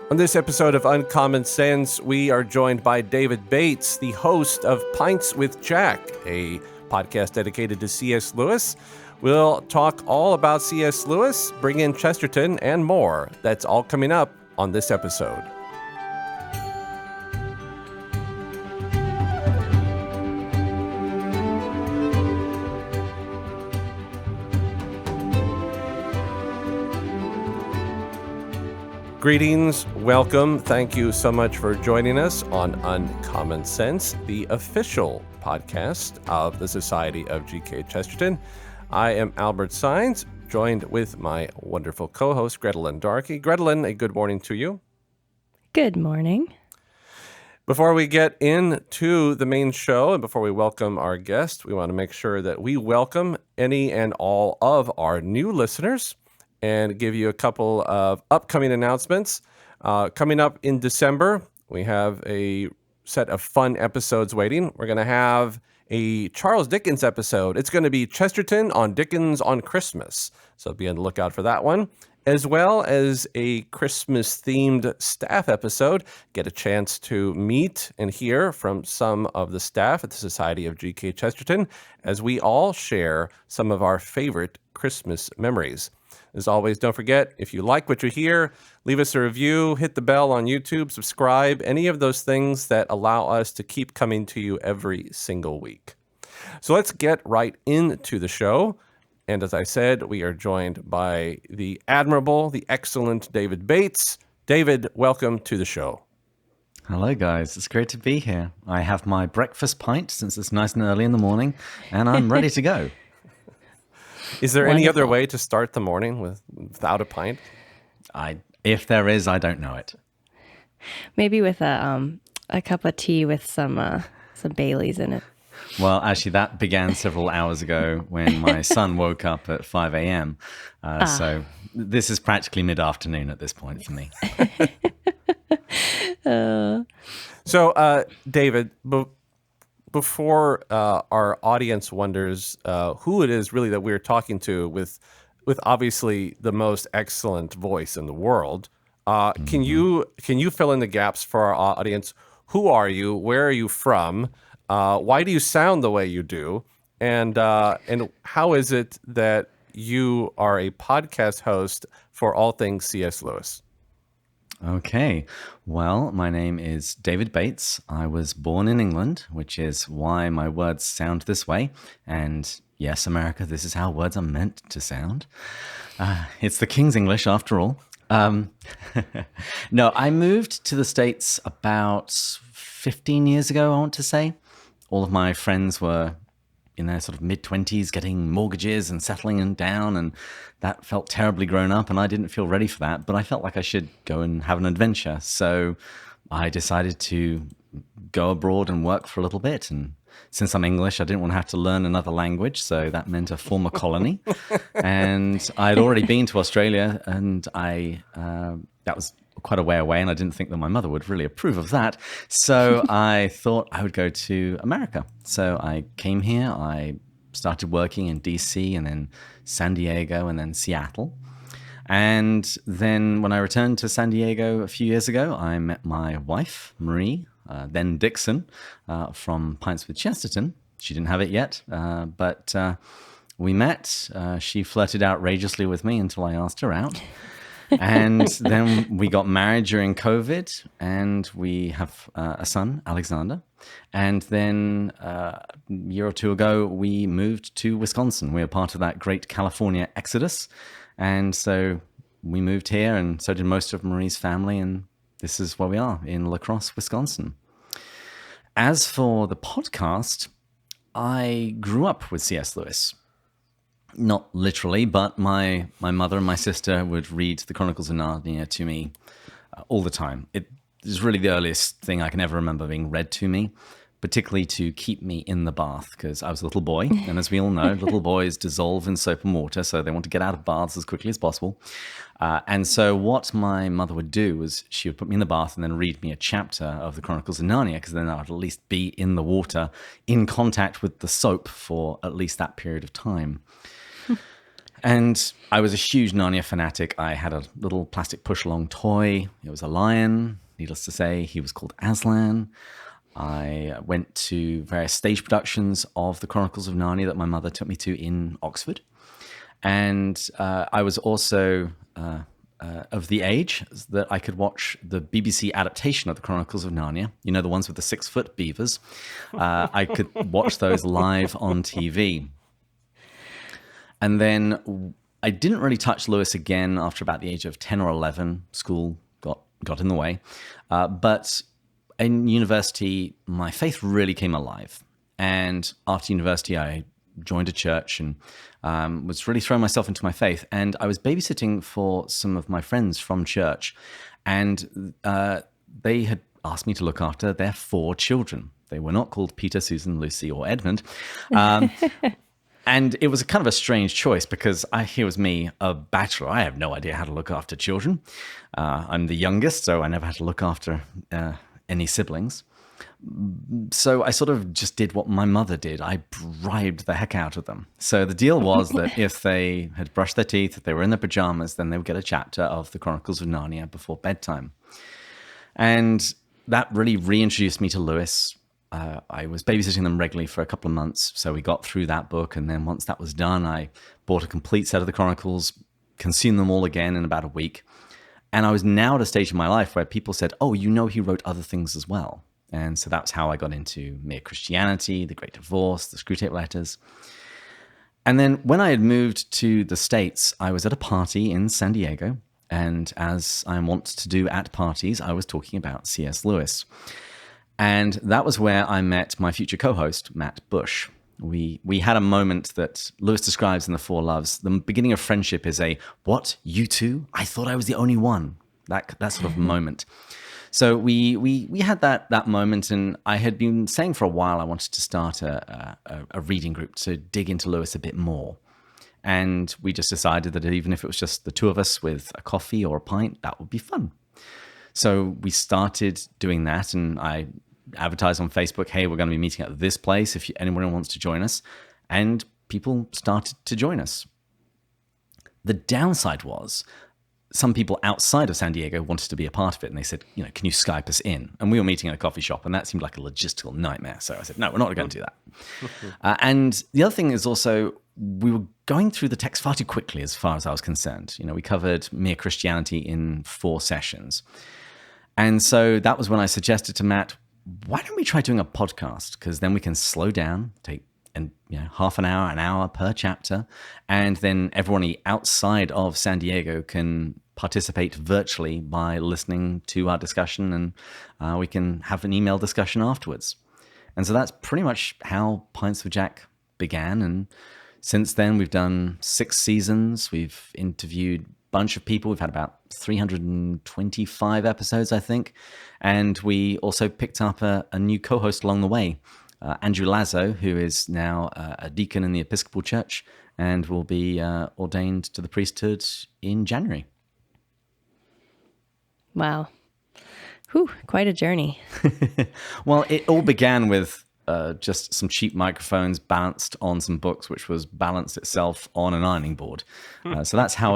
On this episode of Uncommon Sense, we are joined by David Bates, the host of Pints with Jack, a podcast dedicated to C.S. Lewis. We'll talk all about C.S. Lewis, bring in Chesterton, and more. That's all coming up on this episode. Greetings, welcome. Thank you so much for joining us on Uncommon Sense, the official podcast of the Society of G.K. Chesterton. I am Albert Saenz, joined with my wonderful co-host, Gretelyn Darkey. Gretelyn, a good morning to you. Good morning. Before we get into the main show and before we welcome our guest, we want to make sure that we welcome any and all of our new listeners and give you a couple of upcoming announcements. Coming up in December, we have a set of fun episodes waiting. We're going to have a Charles Dickens episode. It's going to be Chesterton on Dickens on Christmas. So be on the lookout for that one, as well as a Christmas-themed staff episode. Get a chance to meet and hear from some of the staff at the Society of G.K. Chesterton as we all share some of our favorite Christmas memories. As always, don't forget, if you like what you hear, leave us a review, hit the bell on YouTube, subscribe, any of those things that allow us to keep coming to you every single week. So let's get right into the show. And as I said, we are joined by the admirable, the excellent David Bates. David, welcome to the show. Hello, guys. It's great to be here. I have my breakfast pint since it's nice and early in the morning, and I'm ready to go. Is there any other way to start the morning without a pint? If there is, I don't know it. Maybe with a cup of tea with some Baileys in it. Well, actually, that began several hours ago when my son woke up at 5 a.m. So this is practically mid-afternoon at this point for me. So, David, before our audience wonders who it is really that we're talking to with obviously the most excellent voice in the world, can you fill in the gaps for our audience? Who are you? Where are you from? Why do you sound the way you do? And how is it that you are a podcast host for all things C.S. Lewis? Okay. Well, my name is David Bates. I was born in England, which is why my words sound this way. And yes, America, this is how words are meant to sound. It's the King's English, after all. No, I moved to the States about 15 years ago, I want to say. All of my friends were in their sort of mid-20s getting mortgages and settling down, and that felt terribly grown up, and I didn't feel ready for that, but I felt like I should go and have an adventure. So I decided to go abroad and work for a little bit, and since I'm English, I didn't want to have to learn another language, so that meant a former colony. And I'd already been to Australia, and that was quite a way away, and I didn't think that my mother would really approve of that. So I thought I would go to America. So I came here, I started working in DC and then San Diego and then Seattle. And then when I returned to San Diego a few years ago, I met my wife, Marie, then Dixon, from Pints with Chesterton. She didn't have it yet, but we met. She flirted outrageously with me until I asked her out. And then we got married during COVID, and we have a son, Alexander. And then a year or two ago, we moved to Wisconsin. We were part of that great California exodus. And so we moved here, and so did most of Marie's family. And this is where we are, in La Crosse, Wisconsin. As for the podcast, I grew up with C.S. Lewis. Not literally, but my mother and my sister would read the Chronicles of Narnia to me all the time. It is really the earliest thing I can ever remember being read to me, particularly to keep me in the bath, because I was a little boy, and as we all know, little boys dissolve in soap and water, so they want to get out of baths as quickly as possible. And so what my mother would do was she would put me in the bath and then read me a chapter of the Chronicles of Narnia, because then I would at least be in the water, in contact with the soap for at least that period of time. And I was a huge Narnia fanatic. I had a little plastic push-along toy. It was a lion. Needless to say, he was called Aslan. I went to various stage productions of the Chronicles of Narnia that my mother took me to in Oxford. And I was also of the age that I could watch the BBC adaptation of the Chronicles of Narnia. You know, the ones with the 6-foot beavers. I could watch those live on TV. And then I didn't really touch Lewis again after about the age of 10 or 11. School got in the way. But in university, my faith really came alive. And after university, I joined a church and was really throwing myself into my faith. And I was babysitting for some of my friends from church. And they had asked me to look after their 4 children. They were not called Peter, Susan, Lucy, or Edmund. And it was kind of a strange choice because here was me, a bachelor. I have no idea how to look after children. I'm the youngest, so I never had to look after any siblings. So I sort of just did what my mother did. I bribed the heck out of them. So the deal was that if they had brushed their teeth, if they were in their pajamas, then they would get a chapter of the Chronicles of Narnia before bedtime. And that really reintroduced me to Lewis. I was babysitting them regularly for a couple of months, so we got through that book. And then once that was done, I bought a complete set of the Chronicles, consumed them all again in about a week. And I was now at a stage in my life where people said, oh, you know, he wrote other things as well. And so that's how I got into Mere Christianity, The Great Divorce, the Screwtape Letters. And then when I had moved to the States, I was at a party in San Diego. And as I wont to do at parties, I was talking about C.S. Lewis. And that was where I met my future co-host, Matt Bush. We had a moment that Lewis describes in The Four Loves. The beginning of friendship is a, what, you two? I thought I was the only one. That sort of moment. So we had that moment, and I had been saying for a while I wanted to start a reading group to dig into Lewis a bit more. And we just decided that even if it was just the two of us with a coffee or a pint, that would be fun. So we started doing that, and I advertised on Facebook, hey, we're going to be meeting at this place if anyone wants to join us. And people started to join us. The downside was some people outside of San Diego wanted to be a part of it. And they said, you know, can you Skype us in? And we were meeting at a coffee shop, and that seemed like a logistical nightmare. So I said, no, we're not going to do that. And the other thing is also, we were going through the text far too quickly as far as I was concerned. You know, we covered Mere Christianity in 4 sessions. And so that was when I suggested to Matt, why don't we try doing a podcast? Because then we can slow down, take half an hour per chapter, and then everyone outside of San Diego can participate virtually by listening to our discussion, and we can have an email discussion afterwards. And so that's pretty much how Pints with Jack began. And since then, we've done 6 seasons. We've interviewed bunch of people. We've had about 325 episodes, I think. And we also picked up a new co-host along the way, Andrew Lazo, who is now a deacon in the Episcopal Church and will be ordained to the priesthood in January. Wow. Whew, quite a journey. Well, it all began with just some cheap microphones balanced on some books, which was balanced itself on an ironing board. So that's how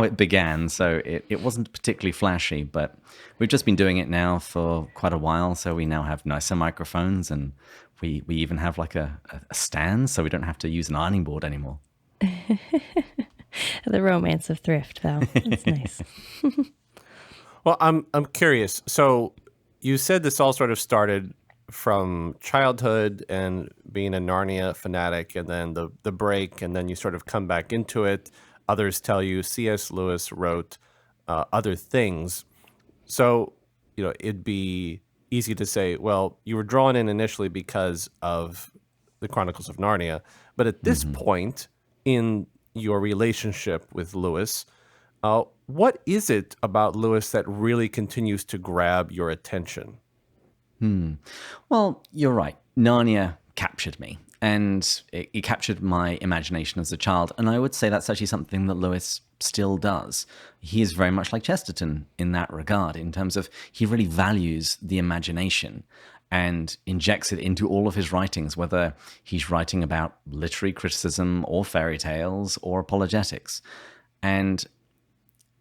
it began. So it wasn't particularly flashy, but we've just been doing it now for quite a while. So we now have nicer microphones, and we even have like a stand, so we don't have to use an ironing board anymore. The romance of thrift, though. It's nice. Well, I'm curious. So you said this all sort of started from childhood and being a Narnia fanatic, and then the break, and then you sort of come back into it. Others tell you C.S. Lewis wrote other things. So, you know, it'd be easy to say, well, you were drawn in initially because of the Chronicles of Narnia. But at this point in your relationship with Lewis, what is it about Lewis that really continues to grab your attention? Well, you're right. Narnia captured me, and it captured my imagination as a child. And I would say that's actually something that Lewis still does. He is very much like Chesterton in that regard, in terms of he really values the imagination. and injects it into all of his writings, whether he's writing about literary criticism or fairy tales or apologetics. And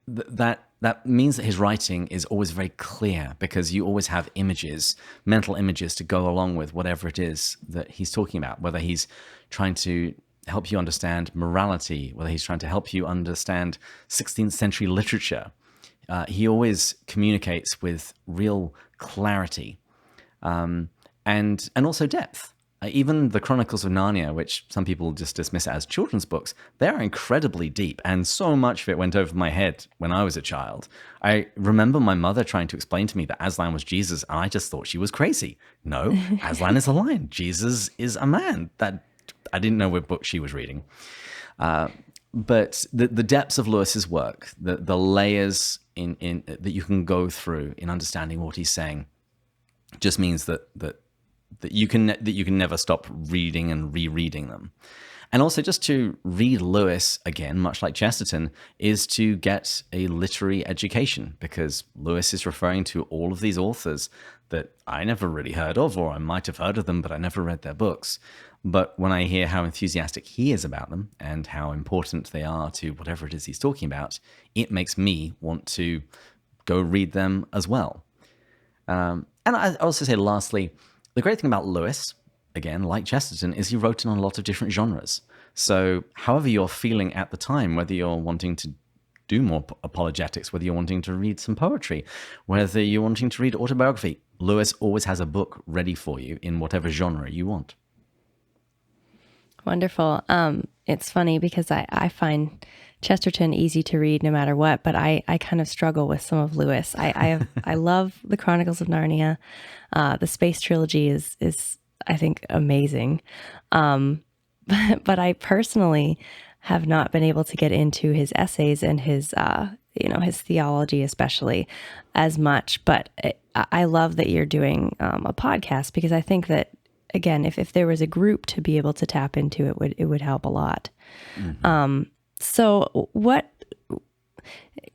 that means that his writing is always very clear, because you always have images, mental images, to go along with whatever it is that he's talking about, whether he's trying to help you understand morality, whether he's trying to help you understand 16th century literature. He always communicates with real clarity, and also depth. Even the Chronicles of Narnia, which some people just dismiss as children's books, they're incredibly deep, and so much of it went over my head when I was a child. I remember my mother trying to explain to me that Aslan was Jesus, and I just thought she was crazy. No, Aslan is a lion. Jesus is a man. That I didn't know what book she was reading. But the depths of Lewis's work, the layers in that you can go through in understanding what he's saying, just means that you can never stop reading and rereading them. And also, just to read Lewis again, much like Chesterton, is to get a literary education, because Lewis is referring to all of these authors that I never really heard of, or I might have heard of them, but I never read their books. But when I hear how enthusiastic he is about them and how important they are to whatever it is he's talking about, it makes me want to go read them as well. And I also say, lastly, the great thing about Lewis, again, like Chesterton, is he wrote in on a lot of different genres. So however you're feeling at the time, whether you're wanting to do more apologetics, whether you're wanting to read some poetry, whether you're wanting to read autobiography, Lewis always has a book ready for you in whatever genre you want. Wonderful. It's funny because I find Chesterton easy to read no matter what, but I kind of struggle with some of Lewis. I love the Chronicles of Narnia. The Space Trilogy is I think amazing. But I personally have not been able to get into his essays and his his theology especially as much. But I love that you're doing a podcast, because I think that, again, if there was a group to be able to tap into, it would help a lot. Mm-hmm. So what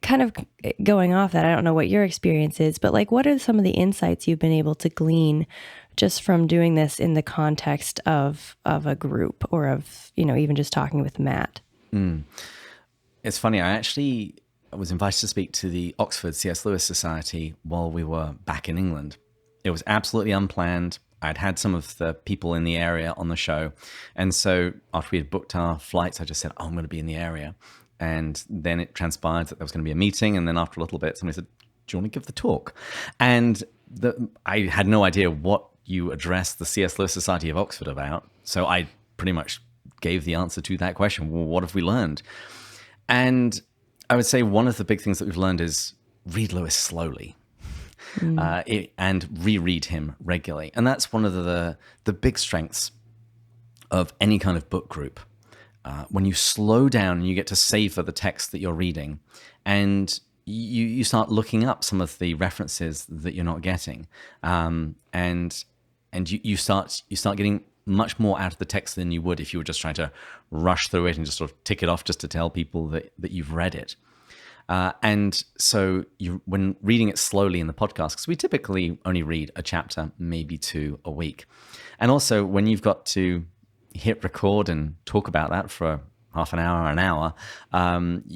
kind of going off that, I don't know what your experience is, but like, what are some of the insights you've been able to glean just from doing this in the context of a group, or of, even just talking with Matt? It's funny. I was invited to speak to the Oxford C.S. Lewis Society while we were back in England. It was absolutely unplanned. I'd had some of the people in the area on the show. And so after we had booked our flights, I just said, I'm going to be in the area. And then it transpired that there was going to be a meeting. And then after a little bit, somebody said, do you want to give the talk? And I had no idea what you addressed the C.S. Lewis Society of Oxford about. So I pretty much gave the answer to that question. Well, what have we learned? And I would say one of the big things that we've learned is read Lewis slowly. And reread him regularly. And that's one of the big strengths of any kind of book group. When you slow down and you get to savor the text that you're reading, and you start looking up some of the references that you're not getting, and you start getting much more out of the text than you would if you were just trying to rush through it and just sort of tick it off just to tell people that you've read it. And so when reading it slowly in the podcast, because we typically only read a chapter, maybe 2 a week. And also when you've got to hit record and talk about that for half an hour, an hour,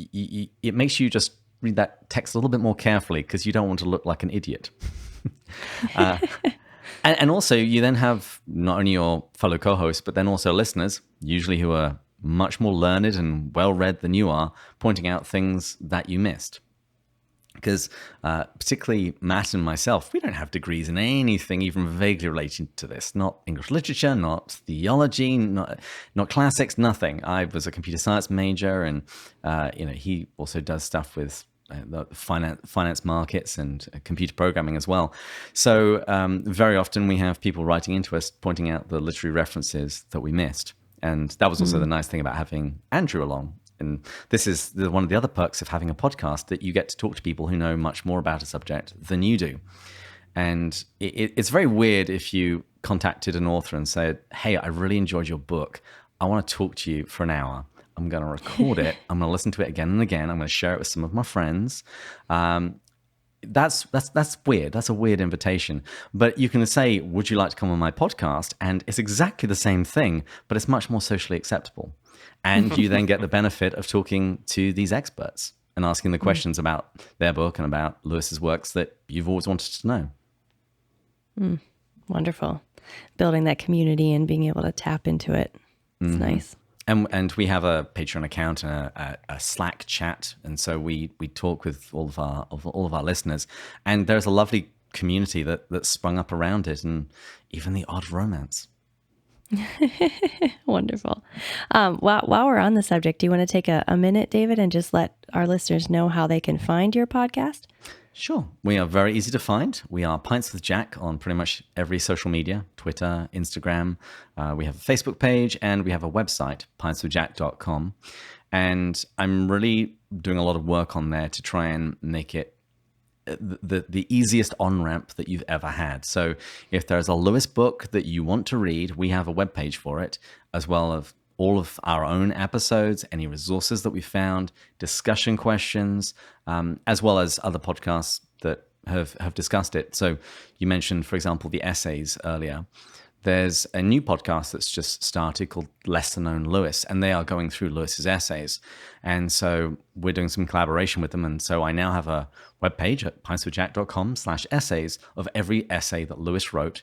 it makes you just read that text a little bit more carefully, because you don't want to look like an idiot. And also you then have not only your fellow co-hosts, but then also listeners, usually who are much more learned and well-read than you are, pointing out things that you missed. Because particularly Matt and myself, we don't have degrees in anything even vaguely related to this. Not English literature, not theology, not classics, nothing. I was a computer science major, and he also does stuff with the finance markets and computer programming as well. So very often we have people writing into us, pointing out the literary references that we missed. And that was also the nice thing about having Andrew along. And this is one of the other perks of having a podcast, that you get to talk to people who know much more about a subject than you do. And it's very weird if you contacted an author and said, hey, I really enjoyed your book. I want to talk to you for an hour. I'm going to record it. I'm going to listen to it again and again. I'm going to share it with some of my friends. that's weird. That's a weird invitation. But you can say, would you like to come on my podcast? And it's exactly the same thing, but it's much more socially acceptable. And you then get the benefit of talking to these experts and asking the questions about their book and about Lewis's works that you've always wanted to know. Wonderful. Building that community and being able to tap into it. It's nice. And we have a Patreon account and a Slack chat, and so we talk with all of our listeners, and there's a lovely community that sprung up around it, and even the odd romance. Wonderful. While we're on the subject, do you want to take a minute, David, and just let our listeners know how they can find your podcast? Sure. We are very easy to find. We are Pints with Jack on pretty much every social media, Twitter, Instagram. We have a Facebook page, and we have a website, pintswithjack.com. And I'm really doing a lot of work on there to try and make it the easiest on-ramp that you've ever had. So if there's a Lewis book that you want to read, we have a webpage for it, as well as all of our own episodes, any resources that we found, discussion questions, as well as other podcasts that have discussed it. So you mentioned, for example, the essays earlier. There's a new podcast that's just started called Lesser Known Lewis, and they are going through Lewis's essays. And so we're doing some collaboration with them. And so I now have a webpage at pintswithjack.com/essays of every essay that Lewis wrote,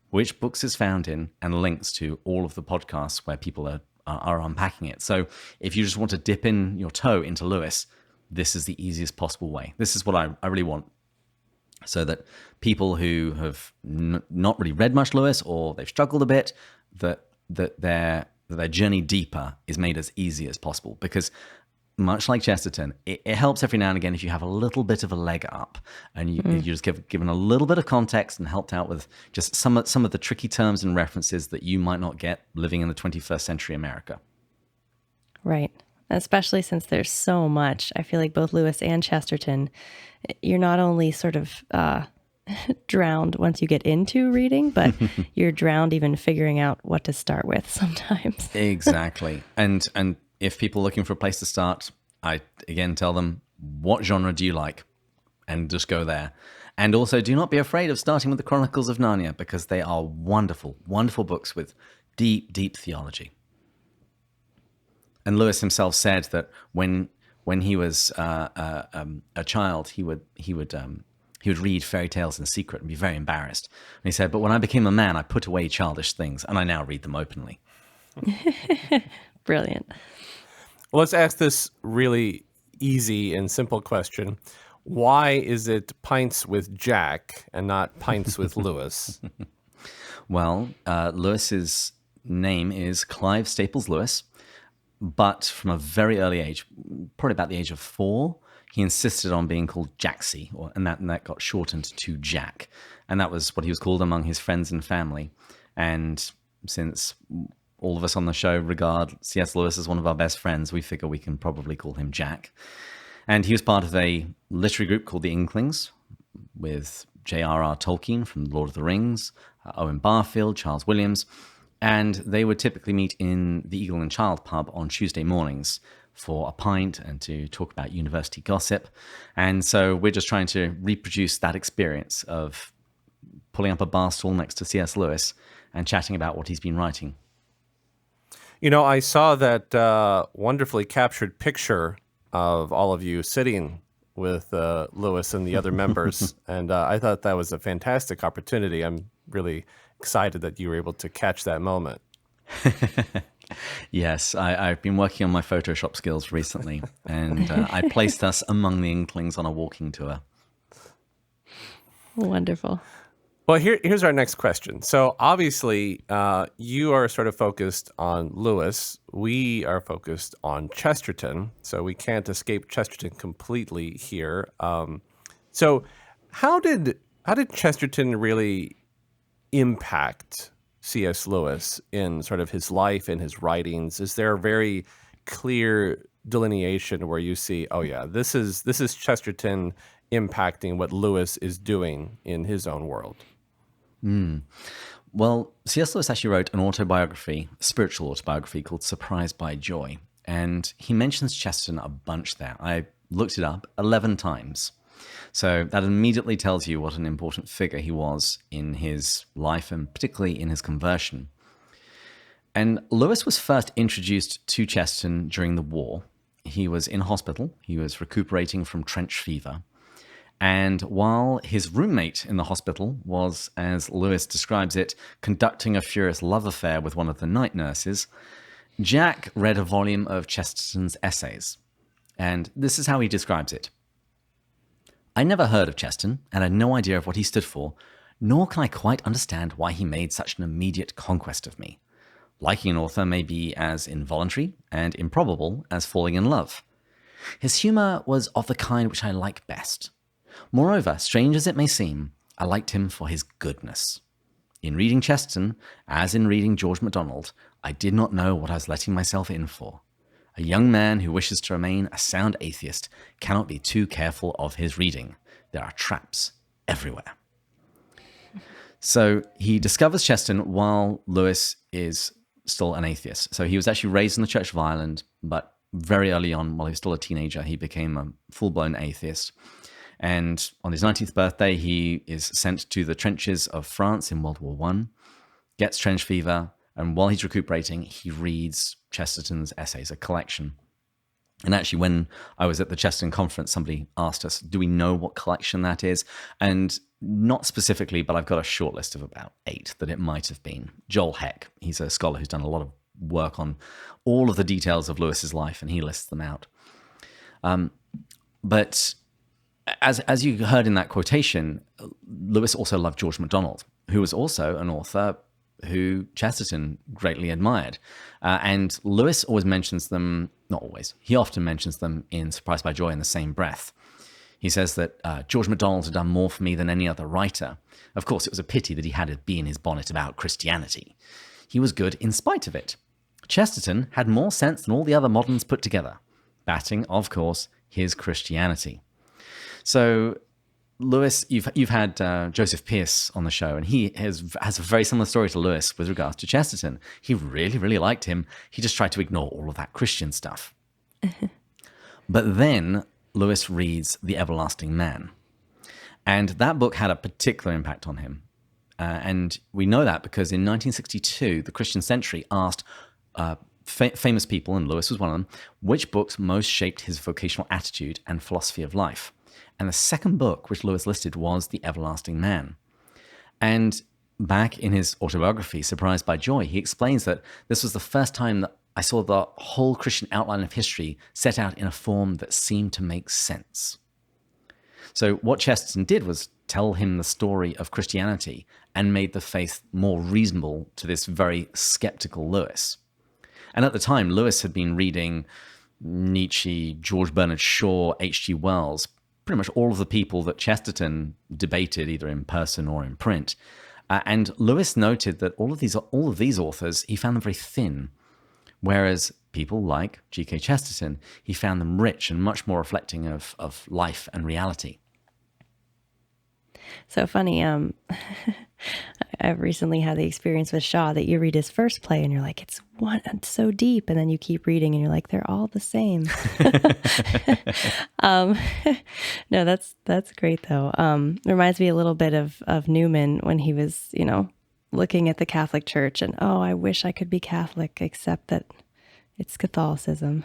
which books is found in, and links to all of the podcasts where people are unpacking it. So if you just want to dip in your toe into Lewis, this is the easiest possible way. This is what I really want, so that people who have not really read much Lewis, or they've struggled a bit, that their journey deeper is made as easy as possible. Because much like Chesterton, it helps every now and again if you have a little bit of a leg up, and you just given a little bit of context and helped out with just some of the tricky terms and references that you might not get living in the 21st century America. Right. Especially since there's so much. I feel like both Lewis and Chesterton, you're not only sort of drowned once you get into reading, but you're drowned even figuring out what to start with sometimes. Exactly. And if people are looking for a place to start, I again tell them, what genre do you like? And just go there. And also, do not be afraid of starting with the Chronicles of Narnia, because they are wonderful, wonderful books with deep, deep theology. And Lewis himself said that when he was a child, he would read fairy tales in secret and be very embarrassed. And he said, but when I became a man, I put away childish things, and I now read them openly. Brilliant. Well, let's ask this really easy and simple question. Why is it Pints with Jack and not Pints with Lewis? Well, Lewis's name is Clive Staples Lewis, but from a very early age, probably about the age of 4, he insisted on being called Jacksy, and that got shortened to Jack. And that was what he was called among his friends and family. And since all of us on the show regard C.S. Lewis as one of our best friends, we figure we can probably call him Jack. And he was part of a literary group called the Inklings, with J.R.R. Tolkien from Lord of the Rings, Owen Barfield, Charles Williams, and they would typically meet in the Eagle and Child pub on Tuesday mornings for a pint and to talk about university gossip. And so we're just trying to reproduce that experience of pulling up a bar stool next to C.S. Lewis and chatting about what he's been writing. You know, I saw that wonderfully captured picture of all of you sitting with Lewis and the other members, and I thought that was a fantastic opportunity. I'm really excited that you were able to catch that moment. Yes, I've been working on my Photoshop skills recently, and I placed us among the Inklings on a walking tour. Wonderful. Well, here's our next question. So obviously, you are sort of focused on Lewis. We are focused on Chesterton, so we can't escape Chesterton completely here. So how did Chesterton really impact C.S. Lewis in sort of his life and his writings? Is there a very clear delineation where you see, oh yeah, this is Chesterton impacting what Lewis is doing in his own world? Well, C.S. Lewis actually wrote an autobiography, a spiritual autobiography called Surprised by Joy. And he mentions Chesterton a bunch there. I looked it up 11 times. So that immediately tells you what an important figure he was in his life and particularly in his conversion. And Lewis was first introduced to Chesterton during the war. He was in hospital. He was recuperating from trench fever. And while his roommate in the hospital was, as Lewis describes it, conducting a furious love affair with one of the night nurses, Jack read a volume of Chesterton's essays. And this is how he describes it. I never heard of Chesterton and had no idea of what he stood for, nor can I quite understand why he made such an immediate conquest of me. Liking an author may be as involuntary and improbable as falling in love. His humour was of the kind which I like best. Moreover, strange as it may seem, I liked him for his goodness. In reading Chesterton, as in reading George MacDonald, I did not know what I was letting myself in for. A young man who wishes to remain a sound atheist cannot be too careful of his reading. There are traps everywhere. So he discovers Chesterton while Lewis is still an atheist. So he was actually raised in the Church of Ireland, but very early on, while he was still a teenager, he became a full-blown atheist. And on his 19th birthday, he is sent to the trenches of France in World War I, gets trench fever, and while he's recuperating, he reads Chesterton's essays, a collection. And actually, when I was at the Chesterton conference, somebody asked us, do we know what collection that is? And not specifically, but I've got a short list of about 8 that it might have been. Joel Heck, he's a scholar who's done a lot of work on all of the details of Lewis's life, and he lists them out. But as you heard in that quotation, Lewis also loved George MacDonald, who was also an author who Chesterton greatly admired. And Lewis always mentions them, not always, he often mentions them in Surprised by Joy in the same breath. He says that George MacDonald had done more for me than any other writer. Of course, it was a pity that he had a bee in his bonnet about Christianity. He was good in spite of it. Chesterton had more sense than all the other moderns put together, batting, of course, his Christianity. So Lewis, you've had Joseph Pearce on the show, and he has a very similar story to Lewis with regards to Chesterton. He really, really liked him. He just tried to ignore all of that Christian stuff. But then Lewis reads The Everlasting Man. And that book had a particular impact on him. And we know that because in 1962, the Christian Century asked famous people, and Lewis was one of them, which books most shaped his vocational attitude and philosophy of life. And the second book, which Lewis listed, was The Everlasting Man. And back in his autobiography, Surprised by Joy, he explains that this was the first time that I saw the whole Christian outline of history set out in a form that seemed to make sense. So what Chesterton did was tell him the story of Christianity and made the faith more reasonable to this very skeptical Lewis. And at the time, Lewis had been reading Nietzsche, George Bernard Shaw, H.G. Wells, pretty much all of the people that Chesterton debated either in person or in print. And Lewis noted that all of these authors, he found them very thin, whereas people like G.K. Chesterton, he found them rich and much more reflecting of life and reality. So funny. I've recently had the experience with Shaw that you read his first play and you're like, it's so deep. And then you keep reading and you're like, they're all the same. No, that's great though. Reminds me a little bit of Newman when he was, looking at the Catholic Church and, oh, I wish I could be Catholic, except that it's Catholicism.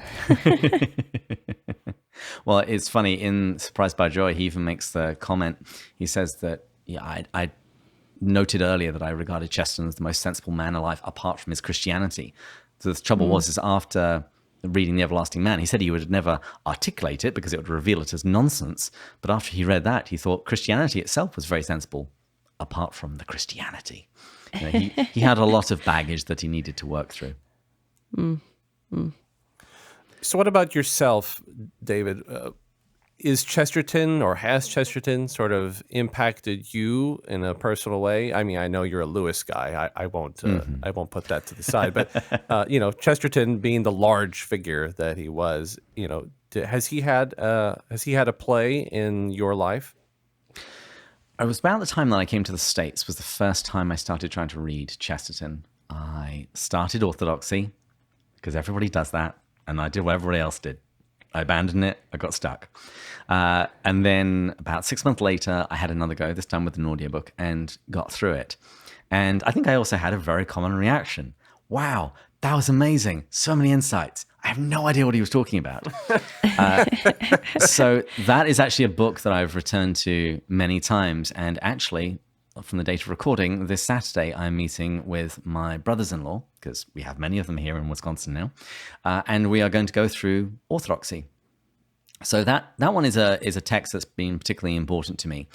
Well, it's funny, in Surprised by Joy, he even makes the comment, he says that, I noted earlier that I regarded Chesterton as the most sensible man alive apart from his Christianity. So the trouble was after reading The Everlasting Man, he said he would never articulate it because it would reveal it as nonsense. But after he read that, he thought Christianity itself was very sensible apart from the Christianity. He had a lot of baggage that he needed to work through. So what about yourself, David? Is Chesterton or has Chesterton sort of impacted you in a personal way? I mean, I know you're a Lewis guy. I won't put that to the side. But Chesterton being the large figure that he was, has he had a play in your life? It was about the time that I came to the States was the first time I started trying to read Chesterton. I started Orthodoxy because everybody does that, and I did what everybody else did. I abandoned it. I got stuck. And then about 6 months later, I had another go, this time with an audiobook, and got through it. And I think I also had a very common reaction. Wow, that was amazing. So many insights. I have no idea what he was talking about. So that is actually a book that I've returned to many times. And actually, from the date of recording, this Saturday, I'm meeting with my brothers-in-law, because we have many of them here in Wisconsin now, and we are going to go through Orthodoxy. So that one is a text that's been particularly important to me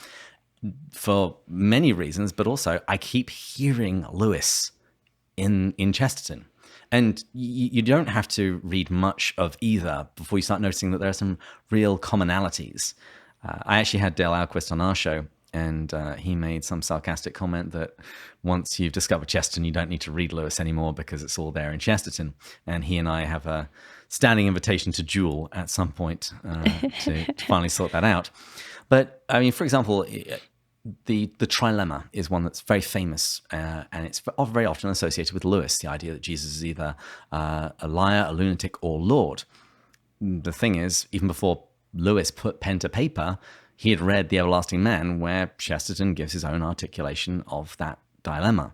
for many reasons, but also I keep hearing Lewis in Chesterton. And you don't have to read much of either before you start noticing that there are some real commonalities. I actually had Dale Alquist on our show, and he made some sarcastic comment that once you've discovered Chesterton, you don't need to read Lewis anymore because it's all there in Chesterton. And he and I have a standing invitation to duel at some point to finally sort that out. But I mean, for example, the trilemma is one that's very famous, and it's very often associated with Lewis, the idea that Jesus is either a liar, a lunatic, or Lord. The thing is, even before Lewis put pen to paper, he had read The Everlasting Man, where Chesterton gives his own articulation of that dilemma.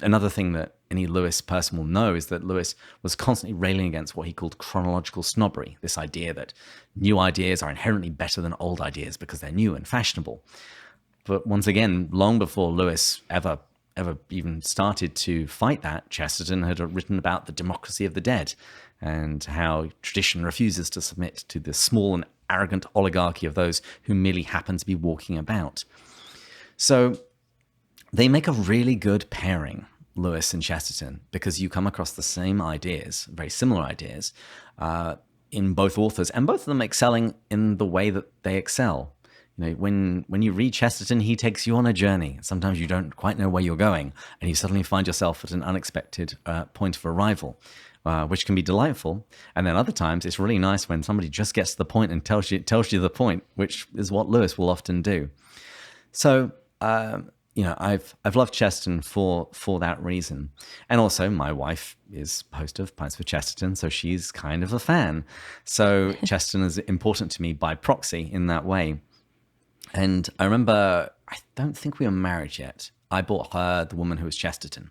Another thing that any Lewis person will know is that Lewis was constantly railing against what he called chronological snobbery, this idea that new ideas are inherently better than old ideas because they're new and fashionable. But once again, long before Lewis ever even started to fight that, Chesterton had written about the democracy of the dead and how tradition refuses to submit to the small and arrogant oligarchy of those who merely happen to be walking about. So they make a really good pairing, Lewis and Chesterton, because you come across the same ideas, very similar ideas, in both authors, and both of them excelling in the way that they excel. You know, when you read Chesterton, he takes you on a journey. Sometimes you don't quite know where you're going, and you suddenly find yourself at an unexpected point of arrival, which can be delightful. And then other times, it's really nice when somebody just gets to the point and tells you the point, which is what Lewis will often do. So, I've loved Chesterton for that reason. And also my wife is host of Pints with Chesterton, so she's kind of a fan. So Chesterton is important to me by proxy in that way. And I remember, I don't think we were married yet. I bought her The Woman Who Was Chesterton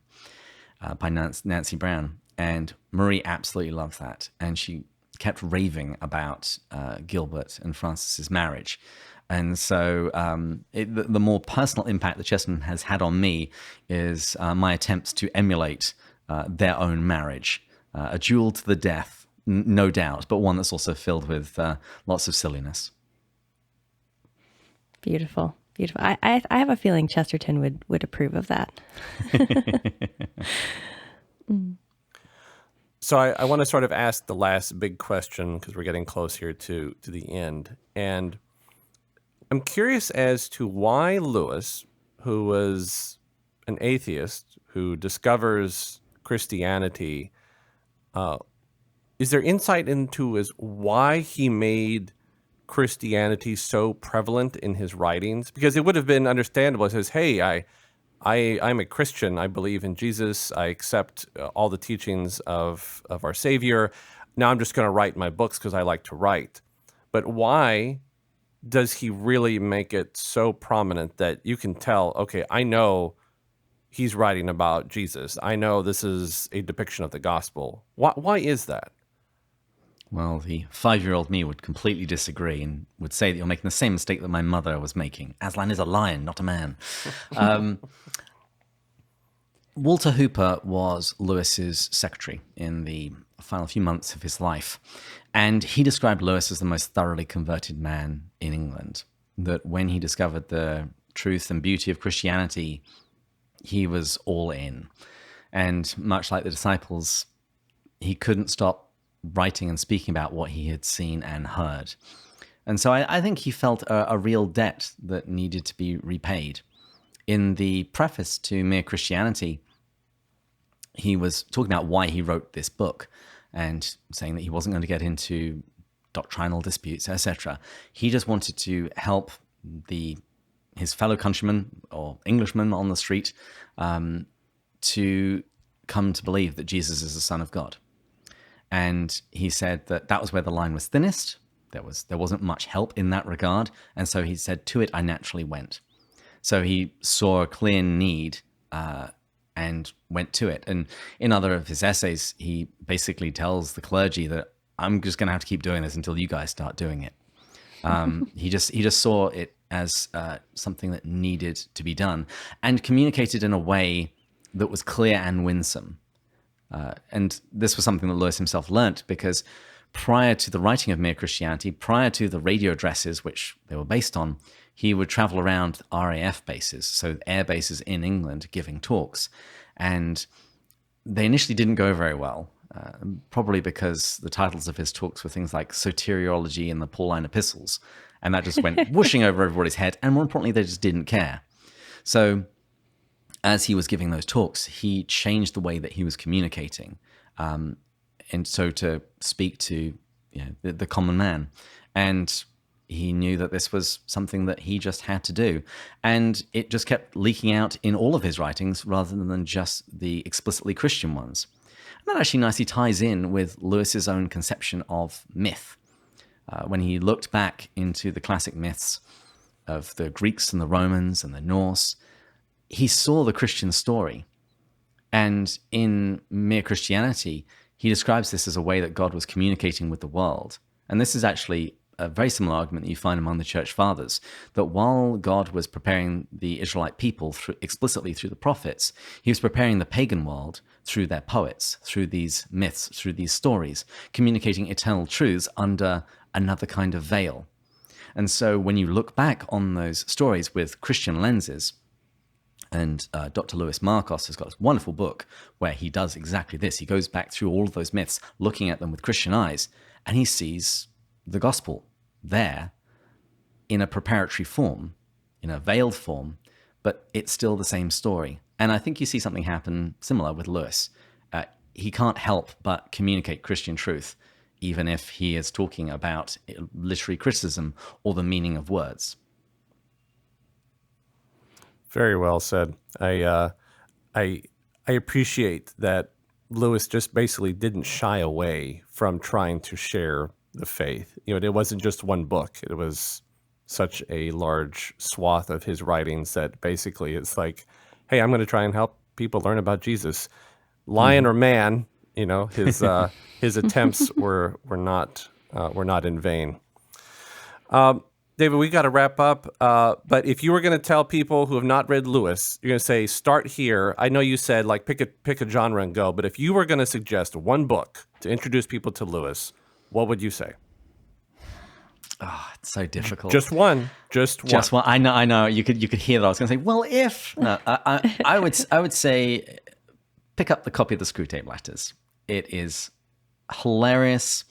by Nancy Brown. And Marie absolutely loved that. And she kept raving about Gilbert and Francis's marriage. And so the more personal impact that Chesterton has had on me is my attempts to emulate their own marriage. A duel to the death, no doubt, but one that's also filled with lots of silliness. Beautiful. Beautiful. I have a feeling Chesterton would approve of that. So I want to sort of ask the last big question because we're getting close here to the end. And I'm curious as to why Lewis, who was an atheist, who discovers Christianity, is there insight into why he made Christianity so prevalent in his writings? Because it would have been understandable. It says, hey, I'm a Christian. I believe in Jesus. I accept all the teachings of our Savior. Now I'm just going to write my books because I like to write. But why does he really make it so prominent that you can tell, okay, I know he's writing about Jesus. I know this is a depiction of the gospel. Why is that? Well, the 5-year-old me would completely disagree and would say that you're making the same mistake that my mother was making. Aslan is a lion, not a man. Walter Hooper was Lewis's secretary in the final few months of his life. And he described Lewis as the most thoroughly converted man in England. That when he discovered the truth and beauty of Christianity, he was all in. And much like the disciples, he couldn't stop writing and speaking about what he had seen and heard. And so I think he felt a real debt that needed to be repaid. In the preface to Mere Christianity, he was talking about why he wrote this book and saying that he wasn't going to get into doctrinal disputes, etc. He just wanted to help his fellow countrymen or Englishmen on the street to come to believe that Jesus is the Son of God. And he said that was where the line was thinnest. There wasn't much help in that regard. And so he said, to it I naturally went. So he saw a clear need and went to it. And in other of his essays, he basically tells the clergy that I'm just going to have to keep doing this until you guys start doing it. He just saw it as something that needed to be done and communicated in a way that was clear and winsome. And this was something that Lewis himself learnt, because prior to the writing of Mere Christianity, prior to the radio addresses which they were based on, he would travel around RAF bases, so air bases in England, giving talks. And they initially didn't go very well, probably because the titles of his talks were things like Soteriology and the Pauline Epistles. And that just went whooshing over everybody's head. And more importantly, they just didn't care. So as he was giving those talks, he changed the way that he was communicating. And so to speak to the common man. And he knew that this was something that he just had to do. And it just kept leaking out in all of his writings rather than just the explicitly Christian ones. And that actually nicely ties in with Lewis's own conception of myth. When he looked back into the classic myths of the Greeks and the Romans and the Norse, he saw the Christian story. And in Mere Christianity, he describes this as a way that God was communicating with the world. And this is actually a very similar argument that you find among the church fathers, that while God was preparing the Israelite people explicitly through the prophets, he was preparing the pagan world through their poets, through these myths, through these stories, communicating eternal truths under another kind of veil. And so when you look back on those stories with Christian lenses, and Dr. Louis Markos has got this wonderful book where he does exactly this. He goes back through all of those myths, looking at them with Christian eyes, and he sees the gospel there in a preparatory form, in a veiled form, but it's still the same story. And I think you see something happen similar with Lewis. He can't help but communicate Christian truth, even if he is talking about literary criticism or the meaning of words. Very well said. I appreciate that Lewis just basically didn't shy away from trying to share the faith. It wasn't just one book. It was such a large swath of his writings that basically it's like, hey, I'm going to try and help people learn about Jesus. Lion or man, his attempts were not in vain. David, we got to wrap up. But if you were going to tell people who have not read Lewis, you're going to say, start here. I know you said like pick a genre and go, but if you were going to suggest one book to introduce people to Lewis, what would you say? Oh, it's so difficult. Just one. I know. You could hear that. I was going to say, well, if no, I would say, pick up the copy of the Screwtape Letters. It is hilarious.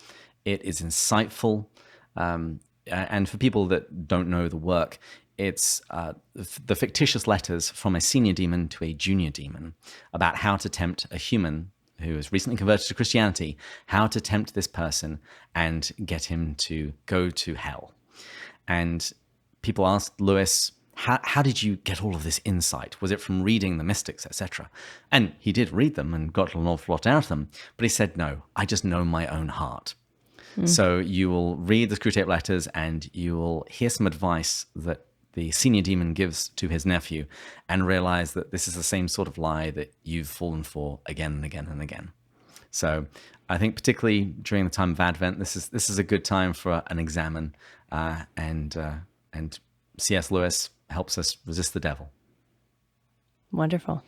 It is insightful. And for people that don't know the work, it's the fictitious letters from a senior demon to a junior demon about how to tempt a human who has recently converted to Christianity, how to tempt this person and get him to go to hell. And people asked Lewis, how did you get all of this insight? Was it from reading the mystics, etc.? And he did read them and got an awful lot out of them. But he said, no, I just know my own heart. So you will read the Screwtape Letters and you will hear some advice that the senior demon gives to his nephew and realize that this is the same sort of lie that you've fallen for again and again and again. So I think particularly during the time of Advent, this is a good time for an examine, and C.S. Lewis helps us resist the devil. Wonderful.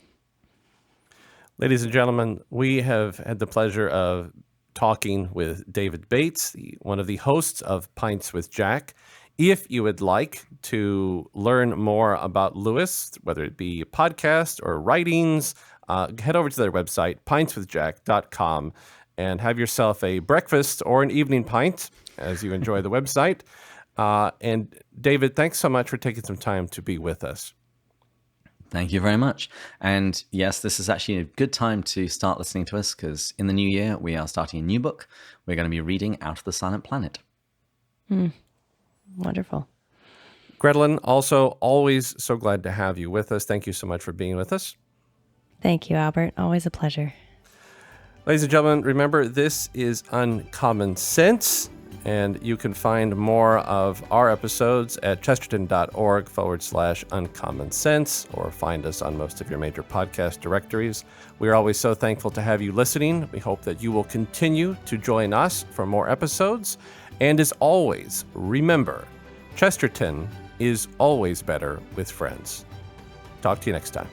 Ladies and gentlemen, we have had the pleasure of talking with David Bates, one of the hosts of Pints with Jack. If you would like to learn more about Lewis, whether it be a podcast or writings, head over to their website, pintswithjack.com, and have yourself a breakfast or an evening pint as you enjoy the website. And David, thanks so much for taking some time to be with us. Thank you very much. And yes, this is actually a good time to start listening to us because in the new year, we are starting a new book. We're going to be reading Out of the Silent Planet. Wonderful. Gretelin, also always so glad to have you with us. Thank you so much for being with us. Thank you, Albert. Always a pleasure. Ladies and gentlemen, remember, this is Uncommon Sense, and you can find more of our episodes at chesterton.org/uncommon sense, or find us on most of your major podcast directories. We are always so thankful to have you listening. We hope that you will continue to join us for more episodes. And as always, remember, Chesterton is always better with friends. Talk to you next time.